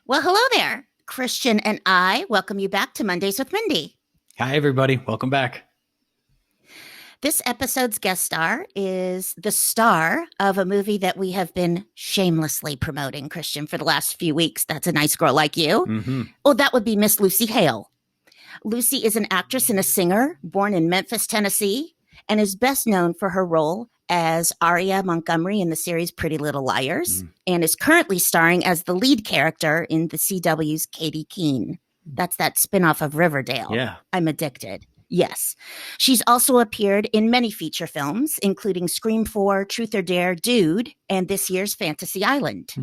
Well, hello there. Christian and I welcome you back to Mondays with Mindy. Hi, everybody. Welcome back. This episode's guest star is the star of a movie that we have been shamelessly promoting, Christian, for the last few weeks. That's A Nice Girl Like You. Mm-hmm. Oh, that would be Miss Lucy Hale. Lucy is an actress and a singer born in Memphis, Tennessee, and is best known for her role as Aria Montgomery in the series Pretty Little Liars, and is currently starring as the lead character in the CW's Katie Keene. That's that spinoff of Riverdale. Yeah. I'm Addicted. Yes. She's also appeared in many feature films, including Scream 4, Truth or Dare, Dude, and this year's Fantasy Island,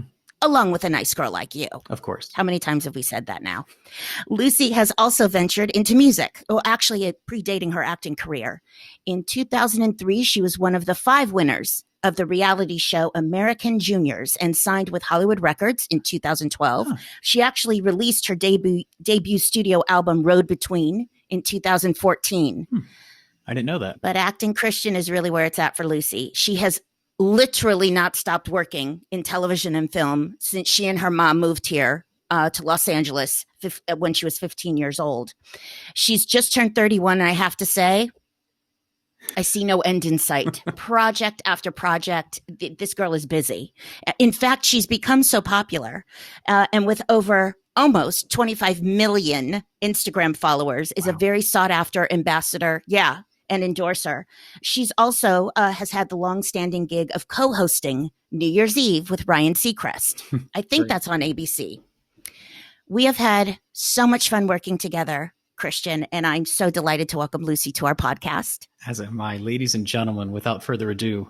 along with A Nice Girl Like You. Of course. How many times have we said that now? Lucy has also ventured into music. Well, actually, predating her acting career. In 2003, she was one of the 5 winners of the reality show American Juniors and signed with Hollywood Records in 2012. Huh. She actually released her debut studio album, Road Between, in 2014. I didn't know that. But acting, Christian, is really where it's at for Lucy. She has literally not stopped working in television and film since she and her mom moved here to Los Angeles when she was 15 years old. She's just turned 31, and I have to say, I see no end in sight. Project after project, this girl is busy. In fact, she's become so popular, and with over almost 25 million Instagram followers, is a very sought after ambassador. Yeah. And endorser. She's also has had the long-standing gig of co-hosting New Year's Eve with Ryan Seacrest. I think that's on ABC. We have had so much fun working together, Christian, and I'm so delighted to welcome Lucy to our podcast. As am I. Ladies and gentlemen, without further ado,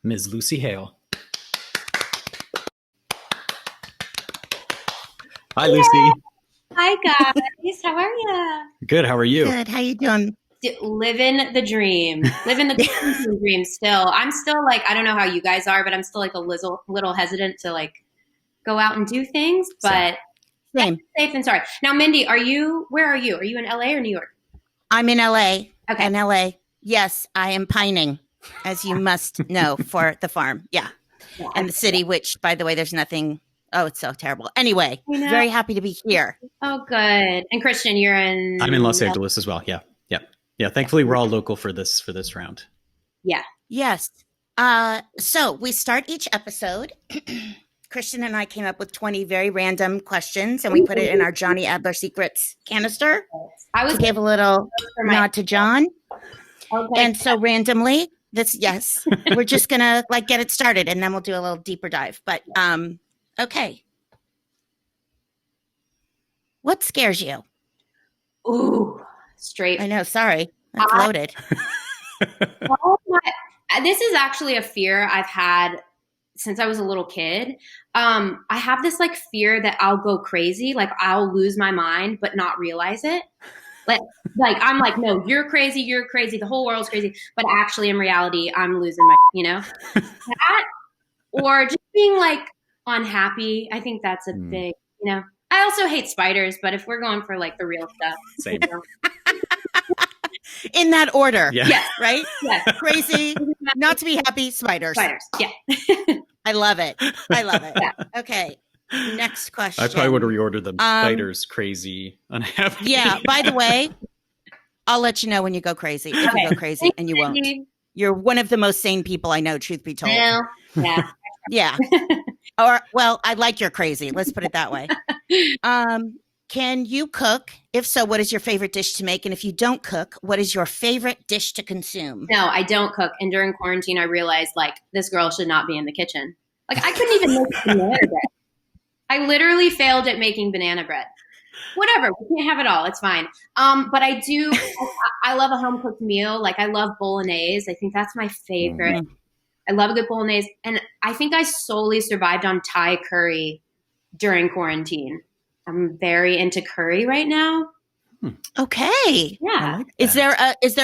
Ms. Lucy Hale. Hi, Lucy. Hi, guys. How are you? Good. How are you? Good. How you doing? Living the dream. Living the quarantine dream still. I'm still like, I don't know how you guys are, but I'm still like a little hesitant to like go out and do things, but Same. Safe and sorry. Now, Mindy, where are you? Are you in LA or New York? I'm in LA. Okay. In LA. Yes, I am pining, as you must know, for the farm. Yeah. And the city, which, by the way, there's nothing. Oh, it's so terrible. Anyway, very happy to be here. Oh, good. And Christian, you're in? I'm in Los Angeles as well. Yeah. Yeah. Thankfully, we're all local for this round. Yeah. Yes. So we start each episode. Christian and I came up with 20 very random questions, and we put it in our Johnny Adler Secrets canister. To give a little nod to John. Okay. And so randomly, we're just gonna get it started, and then we'll do a little deeper dive. But okay. What scares you? Ooh. Straight. I know. Sorry. That's loaded. This is actually a fear I've had since I was a little kid. I have this fear that I'll go crazy. Like I'll lose my mind, but not realize it. Like I'm like, no, you're crazy. The whole world's crazy. But actually in reality, I'm losing my, that, or just being unhappy. I think that's a big, I also hate spiders, but if we're going for the real stuff. Same. In that order. Yeah. Yes. Right? Yes. Crazy, not to be happy, spiders. Yeah. I love it. Yeah. Okay. Next question. I probably would have reordered them. Spiders, crazy, unhappy. Yeah. By the way, I'll let you know when you go crazy. If you go crazy, and you won't. You're one of the most sane people I know, truth be told. Yeah. Yeah. Or, well, I like your crazy. Let's put it that way. Can you cook? If so, what is your favorite dish to make? And if you don't cook, what is your favorite dish to consume? No, I don't cook. And during quarantine, I realized this girl should not be in the kitchen. I couldn't even make banana bread. I literally failed at making banana bread. Whatever. We can't have it all. It's fine. But I do. I love a home cooked meal. I love bolognese. I think that's my favorite. Mm-hmm. I love a good bolognese. And I think I solely survived on Thai curry during quarantine. I'm very into curry right now. Okay. Yeah. Is there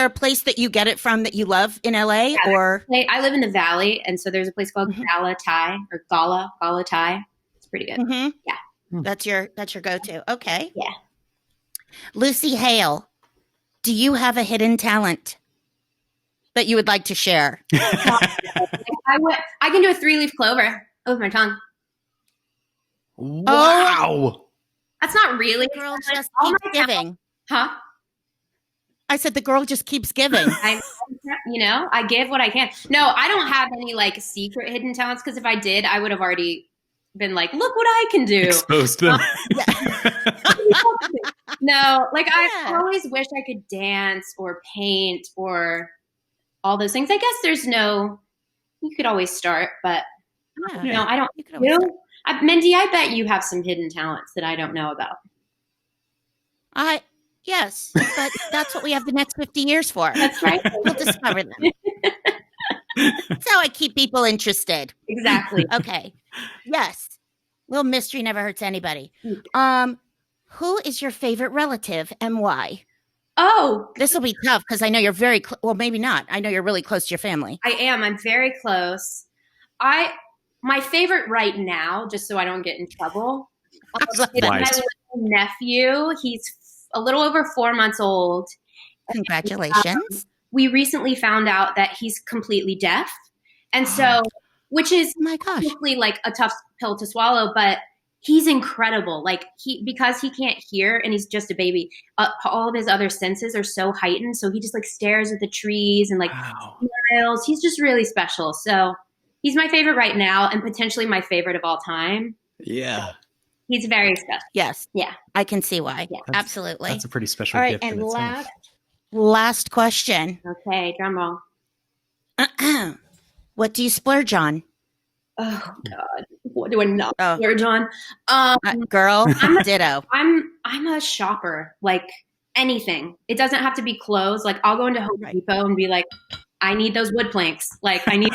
a place that you get it from that you love in LA? Yeah, or I live in the Valley, and so there's a place called Gala Thai or Gala Thai. It's pretty good. Mm-hmm. Yeah. That's your go-to. Okay. Yeah. Lucy Hale, do you have a hidden talent that you would like to share? I can do a 3-leaf clover with my tongue. Wow. That's not really The girl like, just all keeps my talent- giving. Huh? I said the girl just keeps giving. I give what I can. No, I don't have any like secret hidden talents because if I did, I would have already been like, look what I can do. Exposed them. No, like I Yeah. always wish I could dance or paint or all those things. I guess you could always start, but Yeah. no, I don't. You could always You? start. Mindy, I bet you have some hidden talents that I don't know about. Yes, but that's what we have the next 50 years for. That's right. We'll discover them. That's how I keep people interested. Exactly. Okay. Yes. Little mystery never hurts anybody. Who is your favorite relative and why? Oh, This will be tough because I know you're very well, maybe not. I know you're really close to your family. I am. I'm very close. My favorite right now, just so I don't get in trouble, is my Wise. little nephew. He's a little over 4 months old. Congratulations. We recently found out that he's completely deaf. And so, which is Oh my gosh. probably like a tough pill to swallow, but he's incredible. Like because he can't hear and he's just a baby, all of his other senses are so heightened. So he just like stares at the trees and like smiles. He's just really special. So he's my favorite right now and potentially my favorite of all time. Yeah. He's very special. Yes. Yeah. I can see why. Yeah. Absolutely. That's a pretty special All right. gift. And in itself. last question. Okay, drum roll. What do you splurge on? Oh God, what do I not Oh. splurge on? Girl, ditto. I'm a shopper. Like anything, it doesn't have to be clothes. Like I'll go into Home Right. Depot and be like, I need those wood planks. Like I need.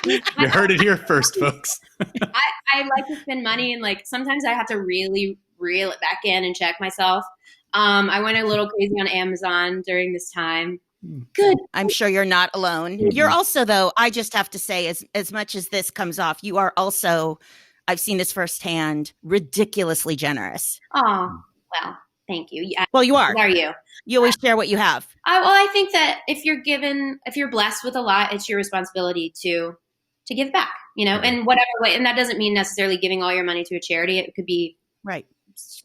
You heard it here first, folks. I like to spend money and like sometimes I have to really reel it back in and check myself. I went a little crazy on Amazon during this time. Good. I'm sure you're not alone. You're also, though, I just have to say, as much as this comes off, you are also, I've seen this firsthand, ridiculously generous. Oh, well, thank you. Yeah, Well, you are. are you? You always share what you have. Well, I think that if you're blessed with a lot, it's your responsibility to give back, in whatever way. And that doesn't mean necessarily giving all your money to a charity. It could be Right.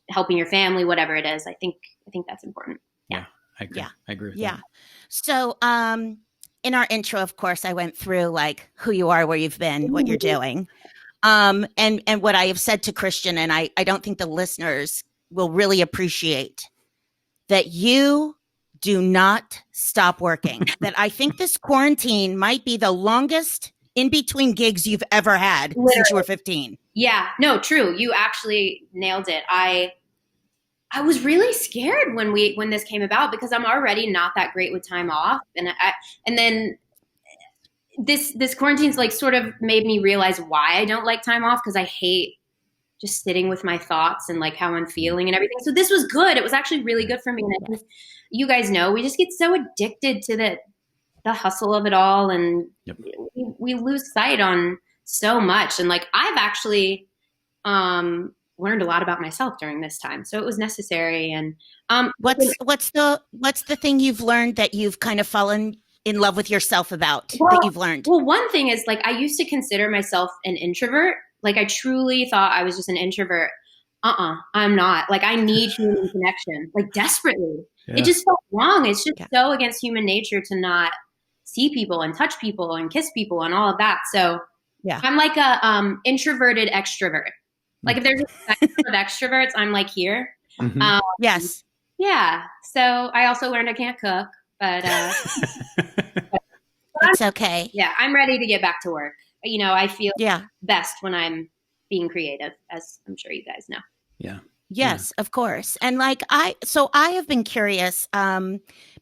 helping your family, whatever it is. I think that's important. Yeah. I agree. Yeah. I agree with Yeah. that. So, in our intro, of course, I went through like who you are, where you've been, what you're doing. And what I have said to Christian, and I don't think the listeners will really appreciate that you do not stop working. That I think this quarantine might be the longest in between gigs you've ever had since you were 15. Yeah, no, true. You actually nailed it. I was really scared when this came about because I'm already not that great with time off, and then this quarantine's like sort of made me realize why I don't like time off because I hate just sitting with my thoughts and like how I'm feeling and everything. So this was good. It was actually really good for me. And I think you guys know we just get so addicted to the hustle of it all, and we lose sight on so much. And like I've actually learned a lot about myself during this time, so it was necessary. And what's the thing you've learned that you've kind of fallen in love with yourself about that you've learned? Well, one thing is like I used to consider myself an introvert. Like I truly thought I was just an introvert. I'm not. Like I need human connection, like desperately. Yeah. It just felt wrong. It's just so against human nature to not see people and touch people and kiss people and all of that. So I'm like a introverted extrovert. Like if there's a spectrum of extroverts, I'm like here. Mm-hmm. Yes. Yeah. So I also learned I can't cook, but it's okay. Yeah, I'm ready to get back to work. I feel best when I'm being creative, as I'm sure you guys know. Yeah. Yes, of course. And like I have been curious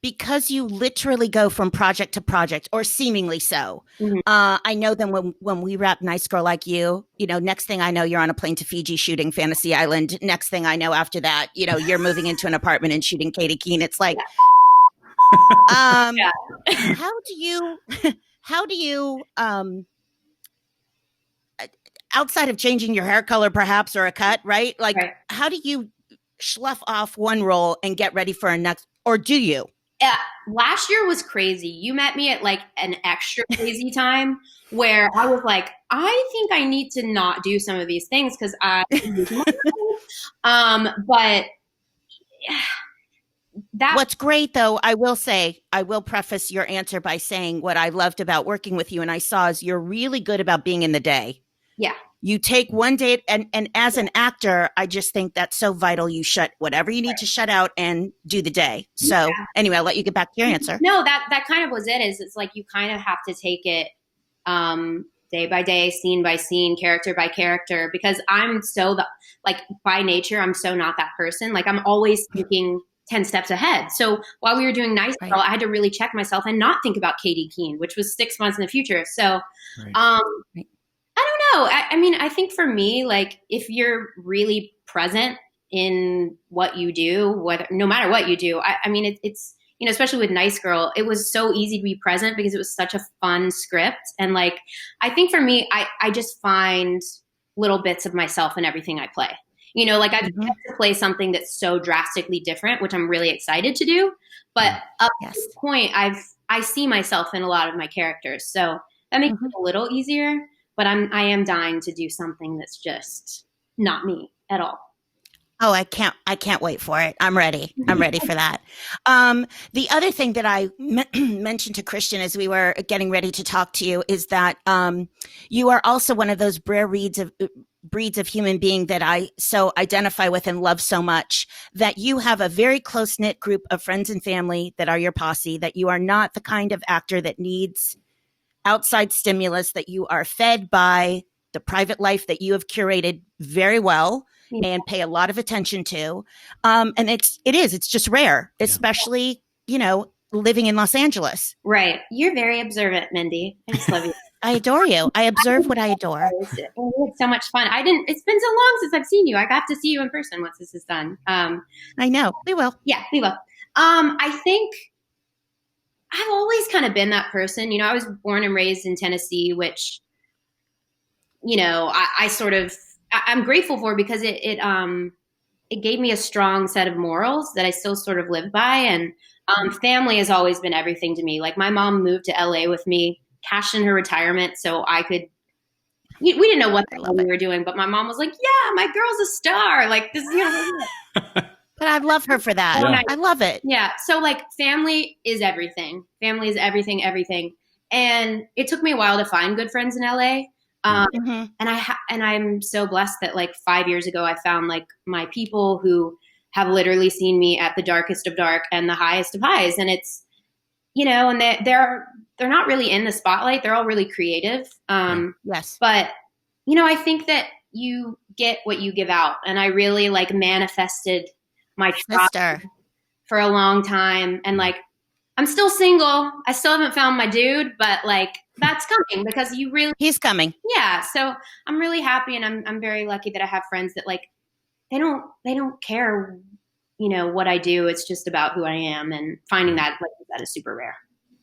because you literally go from project to project, or seemingly so. Mm-hmm. I know then when we wrap Nice Girl Like You, next thing I know, you're on a plane to Fiji shooting Fantasy Island. Next thing I know after that, you're moving into an apartment and shooting Katie Keene. It's like, how do you outside of changing your hair color perhaps or a cut, right? Like how do you slough off one role and get ready for a next, or do you? Last year was crazy. You met me at like an extra crazy time where I was like, I think I need to not do some of these things because but that. What's great, though, I will say, I will preface your answer by saying what I loved about working with you and I saw is you're really good about being in the day. Yeah. You take one day, and as an actor, I just think that's so vital. You shut whatever you need to shut out and do the day. So anyway, I'll let you get back to your answer. No, that kind of was it. Is it's like you kind of have to take it day by day, scene by scene, character by character, because I'm so like by nature, I'm so not that person. Like I'm always thinking 10 steps ahead. So while we were doing Nice Girl, I had to really check myself and not think about Katie Keene, which was 6 months in the future. So, I don't know. I mean, I think for me, like if you're really present in what you do, no matter what you do, I mean, it's, you know, especially with Nice Girl, it was so easy to be present because it was such a fun script. And like, I think for me, I just find little bits of myself in everything I play. You know, like I've had to play something that's so drastically different, which I'm really excited to do. But up to this point, I see myself in a lot of my characters. So that makes it a little easier. But I am dying to do something that's just not me at all. Oh, I can't wait for it. I'm ready. I'm ready for that. The other thing that I mentioned to Christian as we were getting ready to talk to you is that you are also one of those rare breeds of human being that I so identify with and love so much, that you have a very close-knit group of friends and family that are your posse, that you are not the kind of actor that needs outside stimulus, that you are fed by the private life that you have curated very well and pay a lot of attention to. And it's just rare, especially, you know, living in Los Angeles. Right. You're very observant, Mindy. I just love you. I adore you. I observe what I adore. It's so much fun. It's been so long since I've seen you. I got to see you in person once this is done. I know. We will. Yeah, we will. I think I've always kind of been that person. You know, I was born and raised in Tennessee, which, you know, I'm grateful for because it gave me a strong set of morals that I still sort of live by. And family has always been everything to me. Like my mom moved to LA with me, cashed in her retirement so I could, we didn't know what the hell we were doing, but my mom was like, yeah, my girl's a star. Like this is, you know. But I love her for that. Yeah. I love it. Yeah. So like family is everything. Family is everything, everything. And it took me a while to find good friends in LA. And I'm so blessed that like 5 years ago, I found like my people who have literally seen me at the darkest of dark and the highest of highs. And it's, you know, and they're not really in the spotlight. They're all really creative. Yes. But, you know, I think that you get what you give out. And I really like manifested my sister for a long time. And like, I'm still single. I still haven't found my dude, but like that's coming because he's coming. Yeah. So I'm really happy. And I'm very lucky that I have friends that like, they don't care, you know, what I do. It's just about who I am, and finding that is super rare.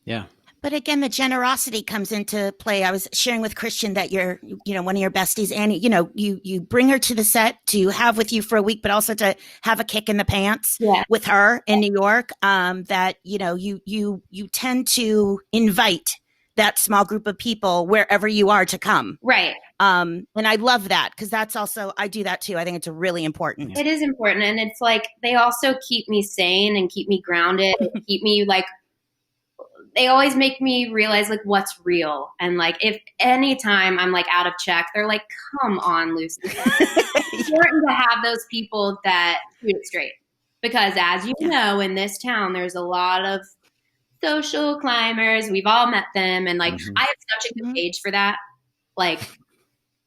Yeah. But again, the generosity comes into play. I was sharing with Christian that you're, you know, one of your besties, and you bring her to the set to have with you for a week, but also to have a kick in the pants with her in New York. That you know, you tend to invite that small group of people wherever you are to come. Right. And I love that because that's also, I do that too. I think it's really important. It is important. And it's like, they also keep me sane and keep me grounded and keep me like, they always make me realize like what's real. And like, if anytime I'm like out of check, they're like, come on, Lucy. It's important to have those people that shoot it straight. Because as you know, in this town, there's a lot of social climbers. We've all met them. And like, I have such a good gauge for that. Like,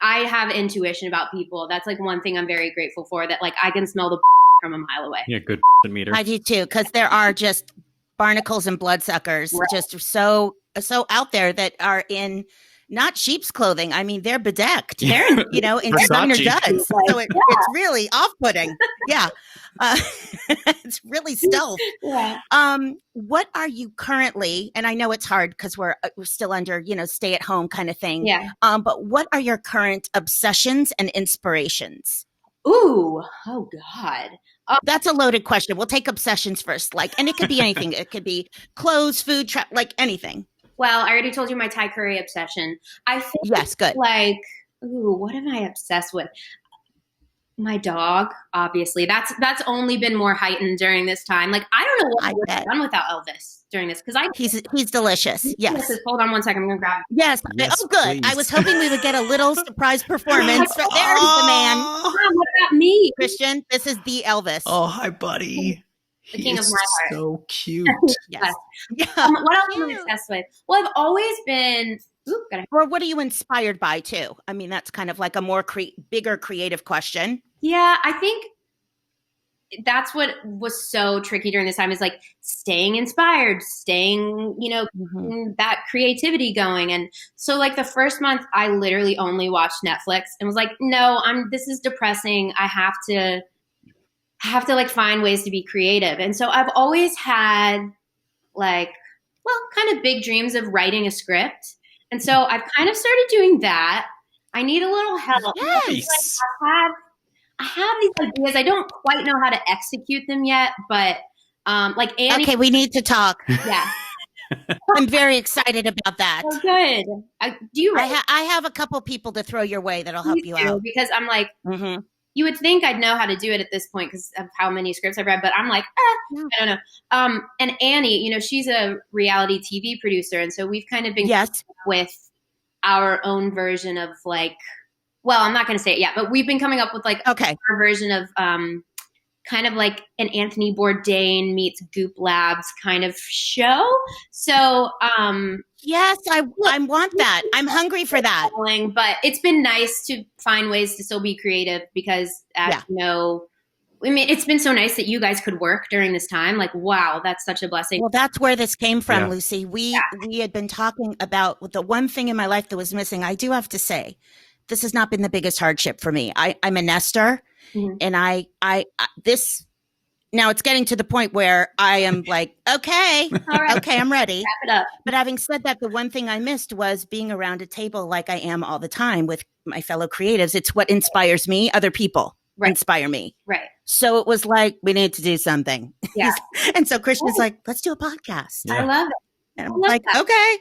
I have intuition about people. That's like one thing I'm very grateful for, that like I can smell the from a mile away. Yeah, good meter. I do too, because there are just barnacles and bloodsuckers just so out there that are in not sheep's clothing. I mean, they're bedecked. They're, you know, in designer duds. So it's really off-putting. Yeah. It's really stealth. Yeah. What are you currently, and I know it's hard because we're still under, you know, stay at home kind of thing. Yeah. But what are your current obsessions and inspirations? Ooh, oh God. That's a loaded question. We'll take obsessions first. And it could be anything. It could be clothes, food, anything. Well, I already told you my Thai curry obsession. I think yes, good. What am I obsessed with? My dog, obviously. That's only been more heightened during this time. I don't know what I would have done without Elvis during this, because he's delicious. Yes. Hold on one second. I'm gonna grab. Yes. Oh, good. Please. I was hoping we would get a little surprise performance. There's the man. Mom, what about me, Christian? This is the Elvis. Oh, hi, buddy. The king of my heart. So cute. Yes. What else am I obsessed with? Well, I've always been. Or what are you inspired by too? I mean, that's kind of a more bigger creative question. Yeah, I think that's what was so tricky during this time is staying inspired, staying, that creativity going. And so the first month I literally only watched Netflix and was no, this is depressing. I have to find ways to be creative. And so I've always had kind of big dreams of writing a script. And so I've kind of started doing that. I need a little help. Nice. I have these ideas. I don't quite know how to execute them yet, but Annie. Okay, we need to talk. Yeah. I'm very excited about that. Oh, good. I have a couple people to throw your way that'll help you out. Because I'm you would think I'd know how to do it at this point because of how many scripts I've read, but I'm I don't know. And Annie, she's a reality TV producer. And so we've kind of been with our own version of well, I'm not going to say it yet, but we've been coming up with our version of kind of an Anthony Bourdain meets Goop Labs kind of show. So yes, I want that. I'm hungry for that. But it's been nice to find ways to still be creative because it's been so nice that you guys could work during this time. Wow, that's such a blessing. Well, that's where this came from, Lucy. We had been talking about the one thing in my life that was missing. I do have to say, this has not been the biggest hardship for me. I'm a nester, and I now it's getting to the point where I am okay, all right. Okay, I'm ready. Wrap it up. But having said that, the one thing I missed was being around a table like I am all the time with my fellow creatives. It's what inspires me. Other people inspire me. Right. So it was we need to do something. Yeah. And so Christian's let's do a podcast. Yeah. I love it. And I'm okay.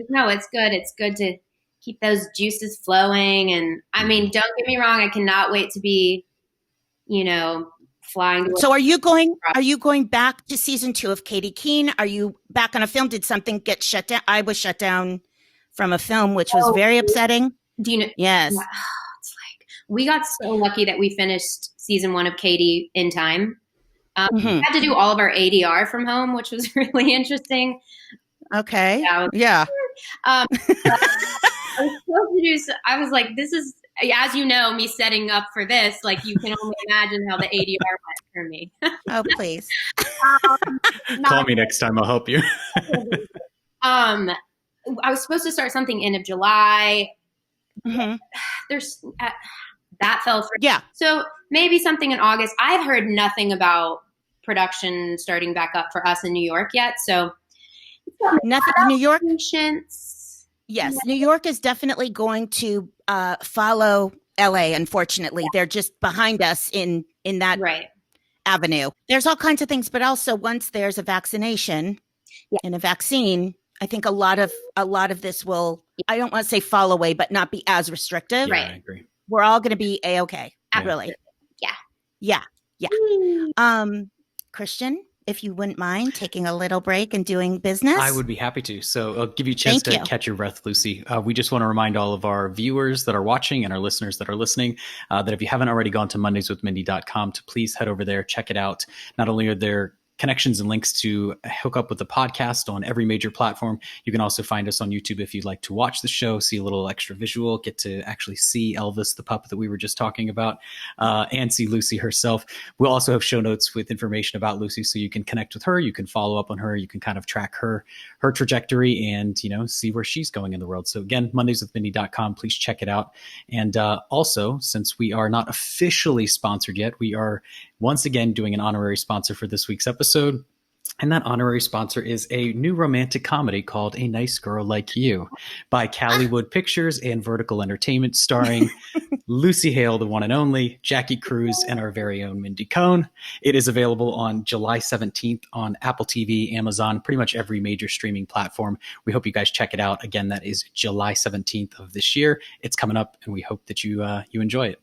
No, it's good. It's good to keep those juices flowing. And I mean, don't get me wrong. I cannot wait to be, flying. So are you going back to season 2 of Katie Keene? Are you back on a film? Did something get shut down? I was shut down from a film, which was very upsetting. Do you know? Yes. Yeah. It's we got so lucky that we finished season 1 of Katie in time. We had to do all of our ADR from home, which was really interesting. Okay. Yeah. I was this is, as you know, me setting up for this, you can only imagine how the ADR went for me. Oh, please. Call me next time. I'll help you. I was supposed to start something end of July. There's that fell through. Yeah. So maybe something in August. I've heard nothing about production starting back up for us in New York yet. So nothing in New York. Patience. Yes, New York is definitely going to follow LA. Unfortunately, they're just behind us in that avenue. There's all kinds of things, but also once there's a vaccination and a vaccine, I think a lot of this will. I don't want to say fall away, but not be as restrictive. Yeah, I agree. We're all going to be a-okay. Really. Yeah. Christian, if you wouldn't mind taking a little break and doing business. I would be happy to. So I'll give you a chance to catch your breath, Lucy. We just want to remind all of our viewers that are watching and our listeners that are listening that if you haven't already gone to mondayswithmindy.com to please head over there, check it out. Not only are there connections and links to hook up with the podcast on every major platform. You can also find us on YouTube if you'd like to watch the show, see a little extra visual, get to actually see Elvis, the pup that we were just talking about, and see Lucy herself. We'll also have show notes with information about Lucy so you can connect with her. You can follow up on her. You can kind of track her trajectory and, see where she's going in the world. So again, mondayswithmindy.com, please check it out. And also, since we are not officially sponsored yet, we are once again doing an honorary sponsor for this week's episode. And that honorary sponsor is a new romantic comedy called A Nice Girl Like You by Callywood Pictures and Vertical Entertainment, starring Lucy Hale, the one and only, Jackie Cruz, and our very own Mindy Cohn. It is available on July 17th on Apple TV, Amazon, pretty much every major streaming platform. We hope you guys check it out. Again, that is July 17th of this year. It's coming up, and we hope that you enjoy it.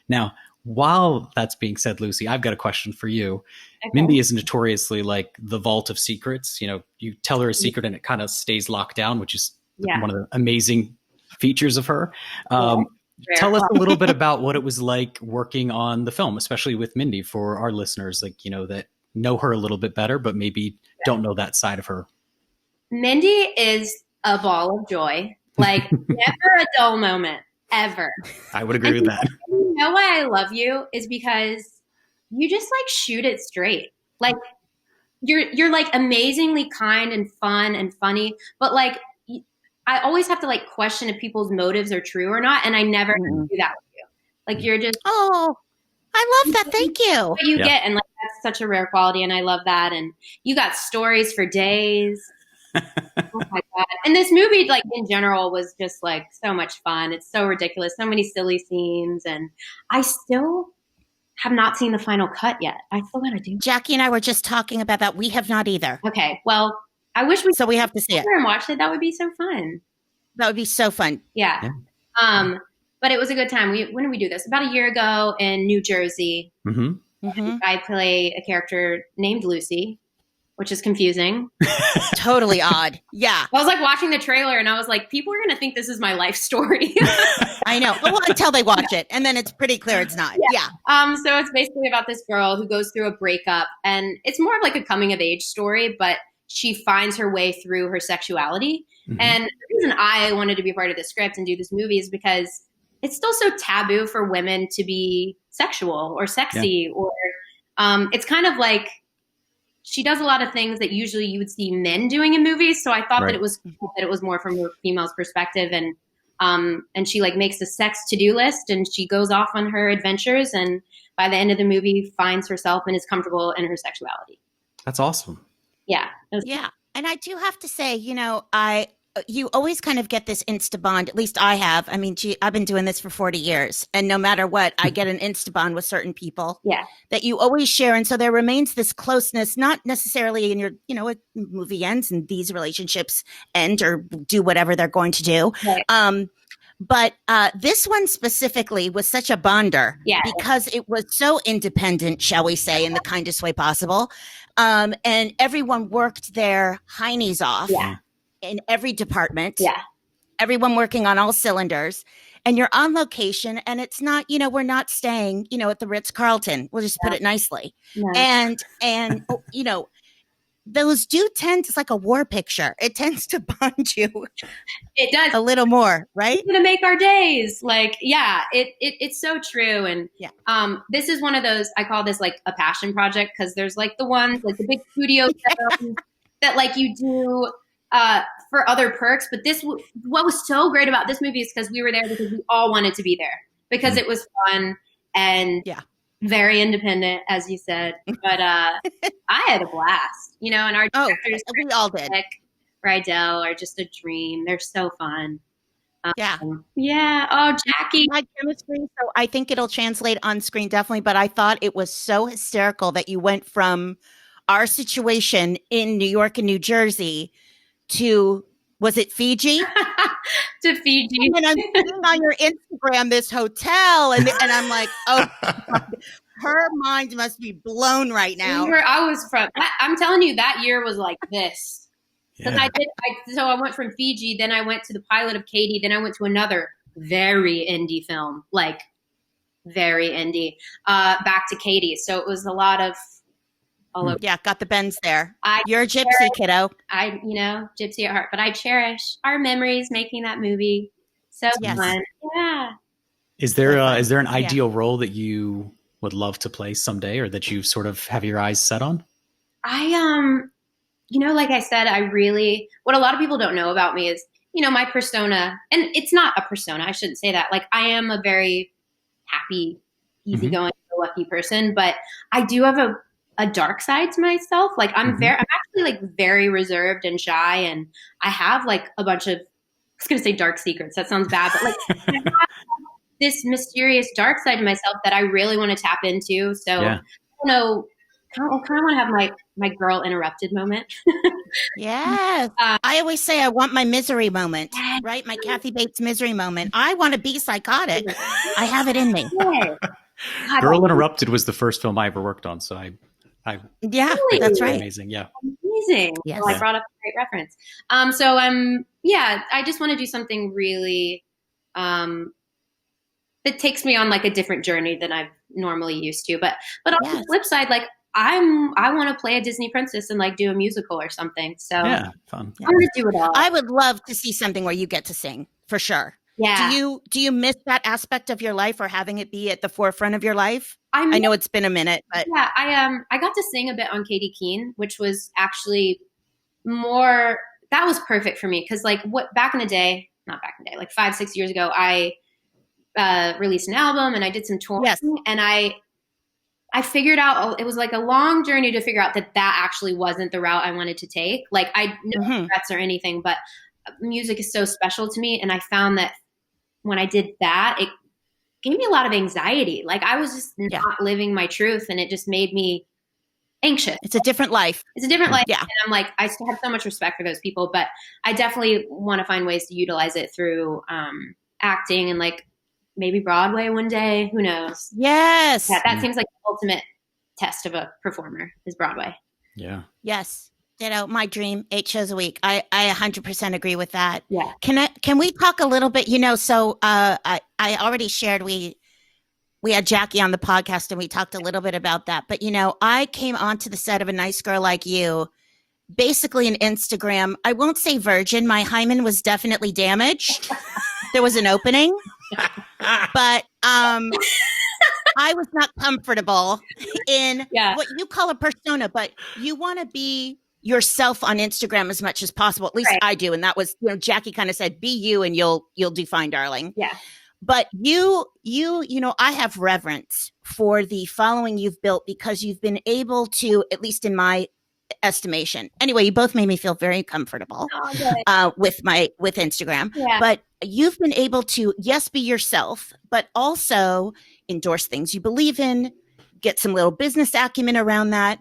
Now, while that's being said, Lucy, I've got a question for you. Okay. Mindy is notoriously like the vault of secrets. You know, you tell her a secret and it kind of stays locked down, which is one of the amazing features of her. Tell us a little bit about what it was like working on the film, especially with Mindy, for our listeners, like, you know, that know her a little bit better, but maybe don't know that side of her. Mindy is a ball of joy. Like, never a dull moment, ever. I would agree with that. You know why I love you is because you just like shoot it straight. Like you're like amazingly kind and fun and funny, but like I always have to like question if people's motives are true or not, and I never do that with you. Like you're just I love that. Thank you. What you get, and like that's such a rare quality, and I love that. And you got stories for days. Oh my God. And this movie, like in general, was just like so much fun. It's so ridiculous, so many silly scenes, and I still have not seen the final cut yet. I still gotta do it. Jackie and I were just talking about that. We have not either. Okay, well, I wish we so we have to see it and watch it. That would be so fun. That would be so fun. Yeah. But it was a good time. When did we do this? About a year ago in New Jersey. I play a character named Lucy, which is confusing. Totally odd. Yeah. I was like watching the trailer and I was like, people are going to think this is my life story. I know. Well, until they watch it. And then it's pretty clear it's not. Yeah. So it's basically about this girl who goes through a breakup, and it's more of like a coming of age story, but she finds her way through her sexuality. And the reason I wanted to be a part of the script and do this movie is because it's still so taboo for women to be sexual or sexy, or it's kind of like she does a lot of things that usually you would see men doing in movies. So I thought that it was cool that it was more from a female's perspective, and she like makes a sex to-do list and she goes off on her adventures, and by the end of the movie finds herself and is comfortable in her sexuality. That's awesome. Yeah. Yeah. And I do have to say, you know, you always kind of get this Insta Bond. At least I have. I mean, I've been doing this for 40 years. And no matter what, I get an Insta Bond with certain people that you always share. And so there remains this closeness, not necessarily in your, you know, a movie ends and these relationships end or do whatever they're going to do. Right. But this one specifically was such a bonder because it was so independent, shall we say, in the kindest way possible. And everyone worked their heinies off in every department. Yeah. Everyone working on all cylinders. And you're on location, and it's not, you know, we're not staying, you know, at the Ritz-Carlton. We'll just put it nicely. And you know, those do tend, it's like a war picture. It tends to bond you. It does. A little more, right? It's going to make our days. Like, it's so true. And this is one of those, I call this like a passion project, because there's like the ones, like the big studio that like you do for other perks. But what was so great about this movie is because we were there because we all wanted to be there, because it was fun and very independent, as you said. But I had a blast, you know, and our directors, we all did. Rydell are just a dream. They're so fun. Yeah. Oh, Jackie. My chemistry, so I think it'll translate on screen, definitely. But I thought it was so hysterical that you went from our situation in New York and New Jersey to, was it Fiji? To Fiji. And I'm seeing on your Instagram this hotel, and I'm like, oh, her mind must be blown right now. I'm telling you, that year was like this. Because so I went from Fiji, then I went to the pilot of Katie, then I went to another very indie film, like very indie, back to Katie. So it was a lot of all over. Yeah, got the bends there. You're a gypsy, kiddo. Gypsy at heart. But I cherish our memories making that movie. So fun. Yeah. Is there an ideal role that you would love to play someday, or that you sort of have your eyes set on? Like I said, what a lot of people don't know about me is, you know, my persona, and it's not a persona, I shouldn't say that. Like, I am a very happy, easygoing, lucky person, but I do have a dark side to myself. Like I'm actually like very reserved and shy, and I have like a bunch of, I was going to say dark secrets. That sounds bad, but like I have this mysterious dark side to myself that I really want to tap into. So I don't know, kind of want to have my girl interrupted moment. Yes. I always say I want my misery moment, right? My Kathy Bates misery moment. I want to be psychotic. I have it in me. Girl Interrupted was the first film I ever worked on. So really? That's right. Amazing. Yeah. Amazing. Yes. Well, I brought up a great reference. I just want to do something really, that takes me on like a different journey than I've normally used to. But on the flip side, like I want to play a Disney princess and like do a musical or something. So fun. I'm going to do it all. I would love to see something where you get to sing for sure. Yeah. Do you miss that aspect of your life or having it be at the forefront of your life? I know it's been a minute, but yeah, I got to sing a bit on Katie Keene, which was actually that was perfect for me. Cause like not back in the day, like 5-6 years ago, I released an album and I did some touring and I figured out it was like a long journey to figure out that actually wasn't the route I wanted to take. Like I no regrets or anything, but music is so special to me. And I found that when I did that, it gave me a lot of anxiety. Like I was just not living my truth and it just made me anxious. It's a different life. Yeah. And I'm like, I still have so much respect for those people, but I definitely want to find ways to utilize it through acting and like maybe Broadway one day. Who knows? Yes. That seems like the ultimate test of a performer is Broadway. Yeah. Yes. My dream, 8 shows a week. I 100% agree with that. Yeah. Can we talk a little bit, so I already shared, we had Jackie on the podcast and we talked a little bit about that, but I came onto the set of A Nice Girl Like You, basically an Instagram, I won't say virgin. My hymen was definitely damaged. There was an opening, but I was not comfortable in what you call a persona, but you want to be yourself on Instagram as much as possible. At least I do. And that was, Jackie kind of said, be you and you'll do fine, darling. Yeah. But you, I have reverence for the following you've built because you've been able to, at least in my estimation. Anyway, you both made me feel very comfortable with Instagram. Yeah. But you've been able to, yes, be yourself, but also endorse things you believe in, get some little business acumen around that.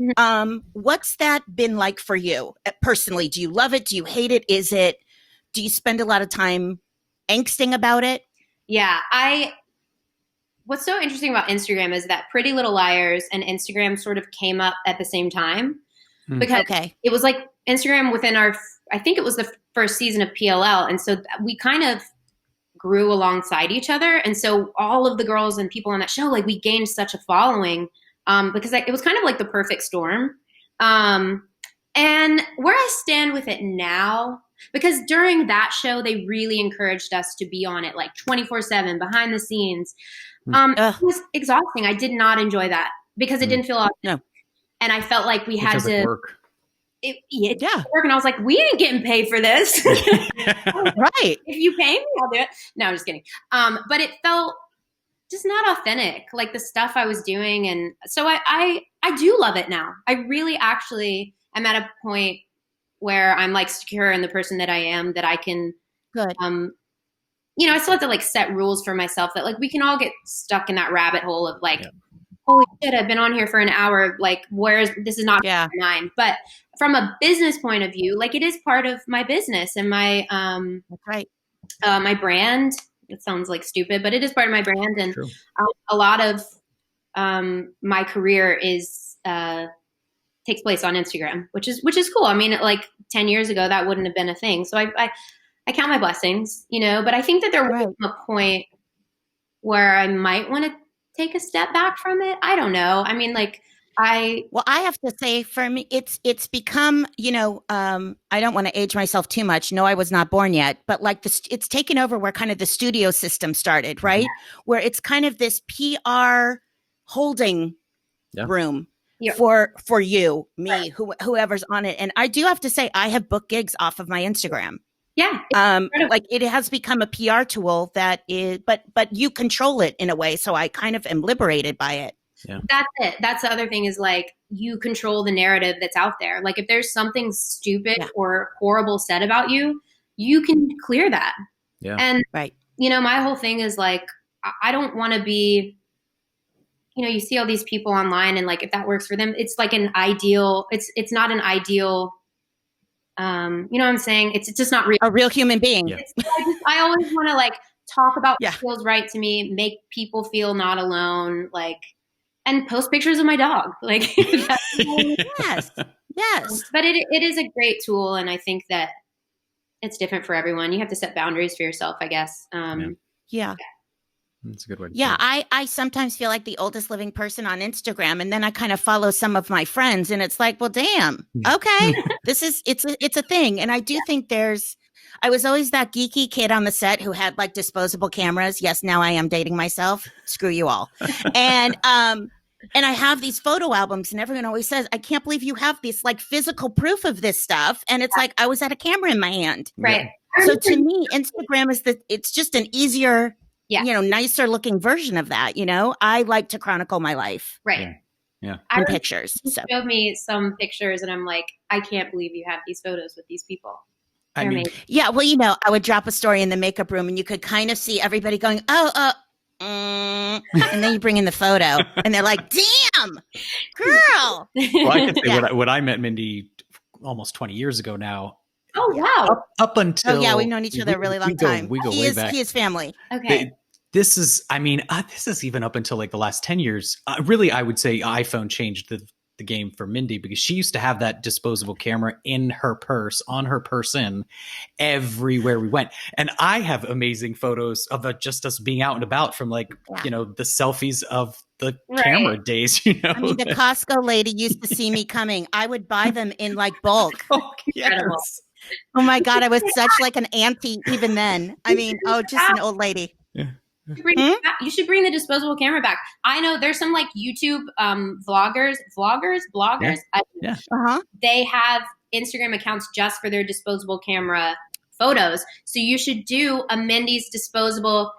What's that been like for you personally? Do you love it? Do you hate it? Do you spend a lot of time angsting about it? Yeah. What's so interesting about Instagram is that Pretty Little Liars and Instagram sort of came up at the same time because it was like Instagram within I think it was the first season of PLL. And so we kind of grew alongside each other. And so all of the girls and people on that show, like we gained such a following because it was kind of like the perfect storm. And where I stand with it now, because during that show, they really encouraged us to be on it like 24/7 behind the scenes. It was exhausting. I did not enjoy that because it didn't feel authentic. No. And I felt like we had to work. Work, and I was like, we ain't getting paid for this. Right. If you pay me, I'll do it. No, I'm just kidding. But it felt just not authentic, like the stuff I was doing. And so I do love it now. I really actually am at a point where I'm like secure in the person that I am, that I can, I still have to like set rules for myself that like we can all get stuck in that rabbit hole of like, holy shit, I've been on here for an hour. Like, this is not mine. But from a business point of view, like it is part of my business and my, my brand. It sounds like stupid, but it is part of my brand. And a lot of my career takes place on Instagram, which is cool. I mean, like 10 years ago, that wouldn't have been a thing. So I count my blessings, but I think that there will come a point where I might want to take a step back from it. I don't know. I mean, like I have to say for me, it's become, I don't want to age myself too much. No, I was not born yet, but like it's taken over where kind of the studio system started, right? Yeah. Where it's kind of this PR holding room for you, me, whoever's on it. And I do have to say, I have booked gigs off of my Instagram. Yeah. Like it has become a PR tool that is, but you control it in a way. So I kind of am liberated by it. Yeah. That's it. That's the other thing is like you control the narrative that's out there. Like if there's something stupid or horrible said about you, you can clear that. Yeah. And, right. My whole thing is like, I don't want to be, you see all these people online and like, if that works for them, it's like an ideal, it's not an ideal, you know what I'm saying? It's just not real. A real human being. Yeah. I always want to like talk about what feels right to me, make people feel not alone, like, and post pictures of my dog. Like, yes. But it is a great tool. And I think that it's different for everyone. You have to set boundaries for yourself, I guess. Yeah. That's a good word. Yeah, I sometimes feel like the oldest living person on Instagram, and then I kind of follow some of my friends, and it's like, well, damn, okay, it's a thing. And I do think I was always that geeky kid on the set who had like disposable cameras. Yes, now I am dating myself. Screw you all. And I have these photo albums, and everyone always says, I can't believe you have this like physical proof of this stuff. And it's like, I was at a camera in my hand. Right. So to me, Instagram it's just an easier, nicer looking version of that. I like to chronicle my life. Right. Yeah. In pictures. So showed me some pictures and I'm like, I can't believe you have these photos with these people. Yeah. Well, I would drop a story in the makeup room and you could kind of see everybody going, and then you bring in the photo and they're like, damn, girl. Well, I can say when I met Mindy almost 20 years ago now. Oh, wow. Up until. Oh, yeah. We've known each other a really long time. We go way back. He is family. Okay. This is even up until like the last 10 years. Really, I would say iPhone changed the game for Mindy because she used to have that disposable camera in her purse, on her person, everywhere we went. And I have amazing photos of just us being out and about from like, the selfies of the camera days, I mean, the Costco lady used to see me coming. I would buy them in like bulk. Incredible. Yes. Oh my God. I was such like an auntie even then. I mean, just an old lady. Yeah. You should bring the disposable camera back. I know there's some like YouTube bloggers. Yeah. They have Instagram accounts just for their disposable camera photos. So you should do a Mindy's disposable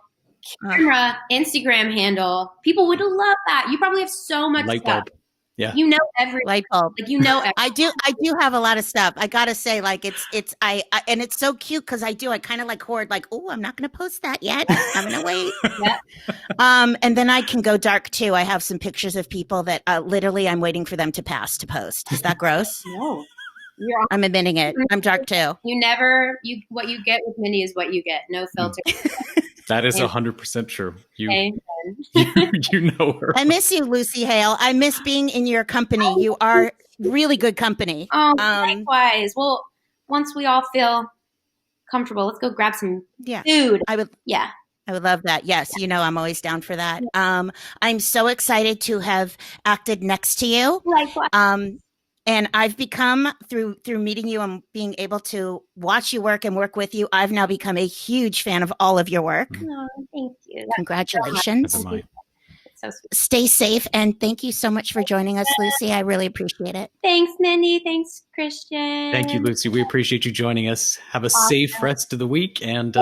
camera Instagram handle. People would love that. You probably have so much light stuff. bulb. Yeah. Every light bulb. Like everything. I do have a lot of stuff. I gotta say, like it's and it's so cute because I kind of like hoard like, oh, I'm not gonna post that yet. I'm gonna wait. And then I can go dark too. I have some pictures of people that literally I'm waiting for them to pass to post. Is that gross? No. I'm admitting it. I'm dark too. What you get with Mindy is what you get. No filter. That is 100% true. You know her. I miss you, Lucy Hale. I miss being in your company. You are really good company. Oh, likewise. Well, once we all feel comfortable, let's go grab some food. I would love that. Yes, I'm always down for that. I'm so excited to have acted next to you. Likewise. And I've become through meeting you and being able to watch you work and work with you, I've now become a huge fan of all of your work. Oh, thank you. Congratulations. So sweet. Stay safe. And thank you so much for joining us, Lucy. I really appreciate it. Thanks, Mindy. Thanks, Christian. Thank you, Lucy. We appreciate you joining us. Have a safe rest of the week. And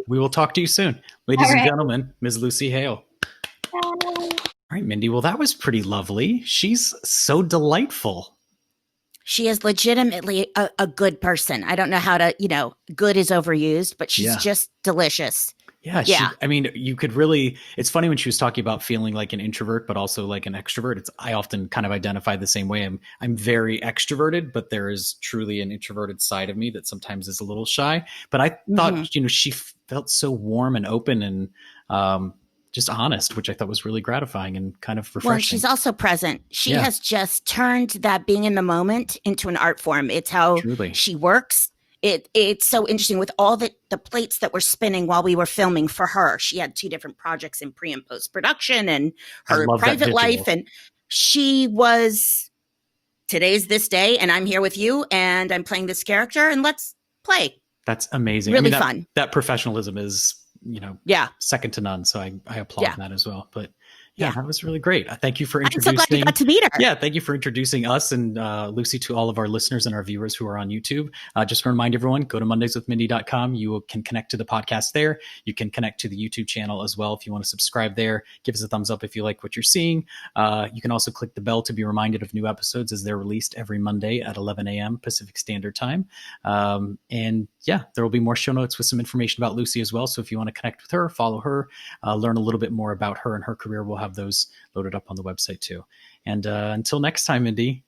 we will talk to you soon. Ladies and gentlemen, Ms. Lucy Hale. Bye. All right, Mindy. Well, that was pretty lovely. She's so delightful. She is legitimately a good person. I don't know how to, good is overused, but she's just delicious. Yeah. You could really, it's funny when she was talking about feeling like an introvert, but also like an extrovert. I often kind of identify the same way. I'm very extroverted, but there is truly an introverted side of me that sometimes is a little shy. But I thought, she felt so warm and open and, just honest, which I thought was really gratifying and kind of refreshing. Well, she's also present. She has just turned that being in the moment into an art form. It's how she works. It's so interesting with all the plates that were spinning while we were filming for her. She had 2 different projects in pre and post production and her private life. And she was, today's this day and I'm here with you and I'm playing this character and let's play. That's amazing. Really fun. That professionalism is, second to none. So I applaud that as well. But Yeah, that was really great. Thank you for I'm introducing. so glad you got to meet her. Yeah, thank you for introducing us and Lucy to all of our listeners and our viewers who are on YouTube. Just to remind everyone, go to mondayswithmindy.com. You can connect to the podcast there. You can connect to the YouTube channel as well if you want to subscribe there. Give us a thumbs up if you like what you're seeing. You can also click the bell to be reminded of new episodes as they're released every Monday at 11 a.m. Pacific Standard Time. And yeah, there will be more show notes with some information about Lucy as well. So if you want to connect with her, follow her, learn a little bit more about her and her career, we'll have those loaded up on the website too. And until next time, Mindy,